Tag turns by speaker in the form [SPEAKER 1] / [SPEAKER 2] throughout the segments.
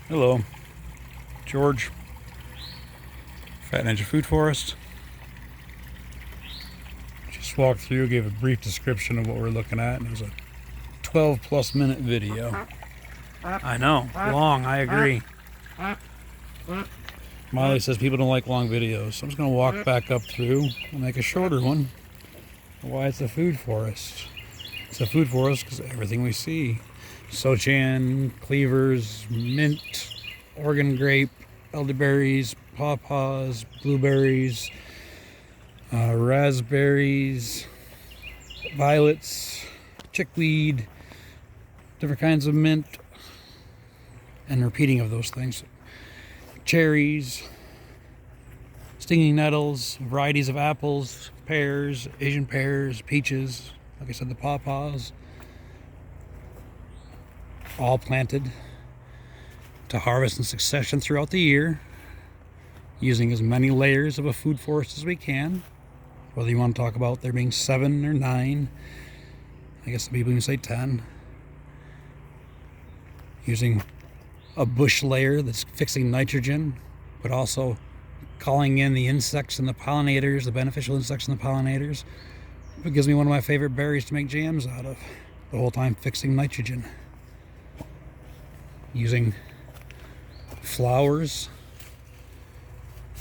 [SPEAKER 1] Hello, George, Phat Foodforest. Just walked through, gave a brief description of what we're looking at, and it was a 12+ minute video. I know, long, I agree. Molly says people don't like long videos, so I'm just going to walk back up through and make a shorter one. Why it's a food forest. It's a food forest because everything we see. Sochan, cleavers, mint, Oregon grape, elderberries, pawpaws, blueberries, raspberries, violets, chickweed, different kinds of mint, and repeating of those things. Cherries, stinging nettles, varieties of apples, pears, Asian pears, peaches, like I said, the pawpaws, all planted to harvest in succession throughout the year, using as many layers of a food forest as we can. Whether you want to talk about there being 7 or 9, I guess some people even say 10. Using a bush layer that's fixing nitrogen, but also calling in the insects and the pollinators, the beneficial insects and the pollinators. It gives me one of my favorite berries to make jams out of, the whole time fixing nitrogen. Using flowers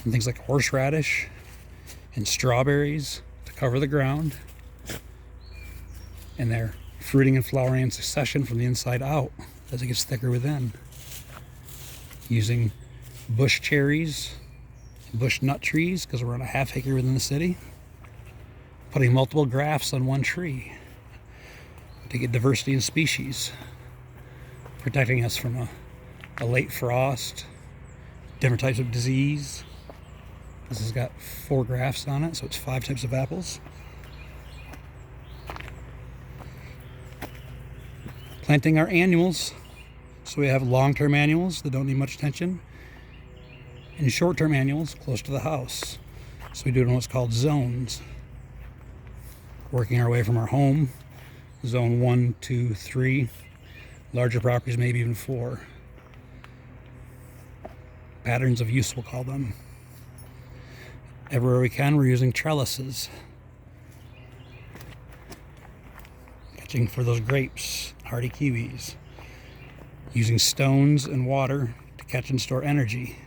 [SPEAKER 1] and things like horseradish and strawberries to cover the ground, and they're fruiting and flowering in succession from the inside out as it gets thicker within. Using bush cherries, bush nut trees, because we're on a half acre within the city, putting multiple grafts on one tree to get diversity in species, protecting us from a late frost, different types of disease. This has got 4 grafts on it, so it's 5 types of apples. Planting our annuals, so we have long-term annuals that don't need much attention, and short-term annuals close to the house. So we do it in what's called zones. Working our way from our home, zone 1, 2, 3, larger properties, maybe even 4. Patterns of use, we'll call them. Everywhere we can, we're using trellises. Catching for those grapes, hardy kiwis. Using stones and water to catch and store energy.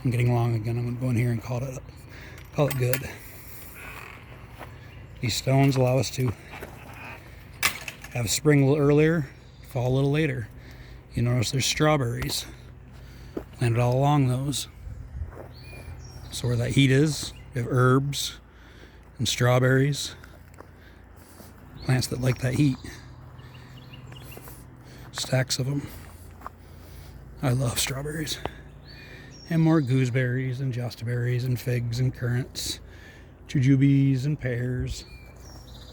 [SPEAKER 1] I'm getting long again. I'm going to go in here and call it good. These stones allow us to have spring a little earlier, fall a little later. You notice there's strawberries planted all along those. So where that heat is, we have herbs and strawberries, plants that like that heat. Stacks of them. I love strawberries. And more gooseberries and jostaberries and figs and currants, jujubes and pears,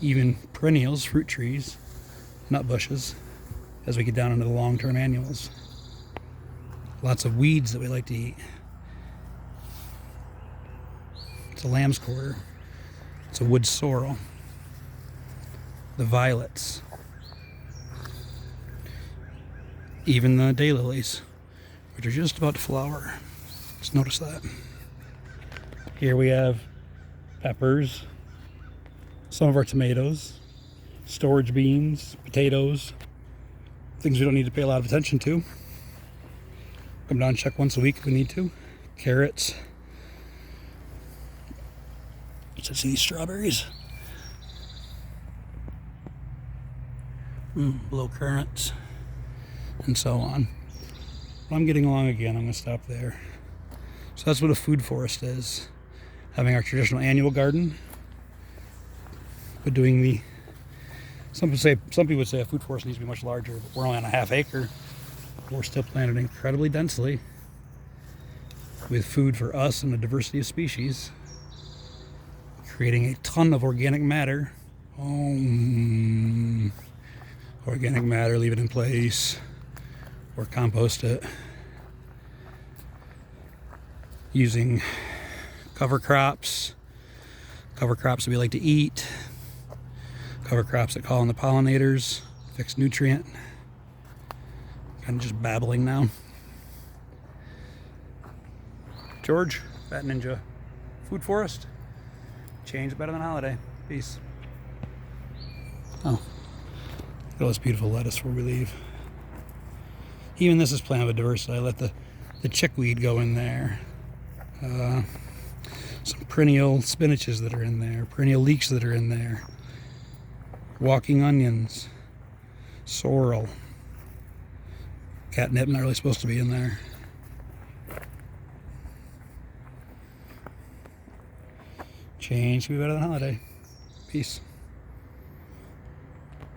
[SPEAKER 1] even perennials, fruit trees, nut bushes, as we get down into the long-term annuals. Lots of weeds that we like to eat. It's a lamb's quarter. It's a wood sorrel. The violets. Even the daylilies, which are just about to flower. Just notice that. Here we have peppers, some of our tomatoes, storage beans, potatoes, things we don't need to pay a lot of attention to. Come down and check once a week if we need to. Carrots. Let's see these strawberries. Blow currants. And so on. But I'm getting along again. I'm going to stop there. So that's what a food forest is. Having our traditional annual garden, but doing some people would say a food forest needs to be much larger, but we're only on a half acre. We're still planted incredibly densely with food for us and a diversity of species, creating a ton of organic matter. Organic matter, leave it in place, or compost it. Using cover crops that we like to eat, cover crops that call in the pollinators, fix nutrient, kind of just babbling now. George, Phat Ninja, Foodforest. Change better than holiday. Peace. Oh, look at all this beautiful lettuce before we leave. Even this is plant biodiversity. I let the chickweed go in there. Some perennial spinaches that are in there. Perennial leeks that are in there. Walking onions. Sorrel. Catnip, not really supposed to be in there. Change to be better than holiday. Peace.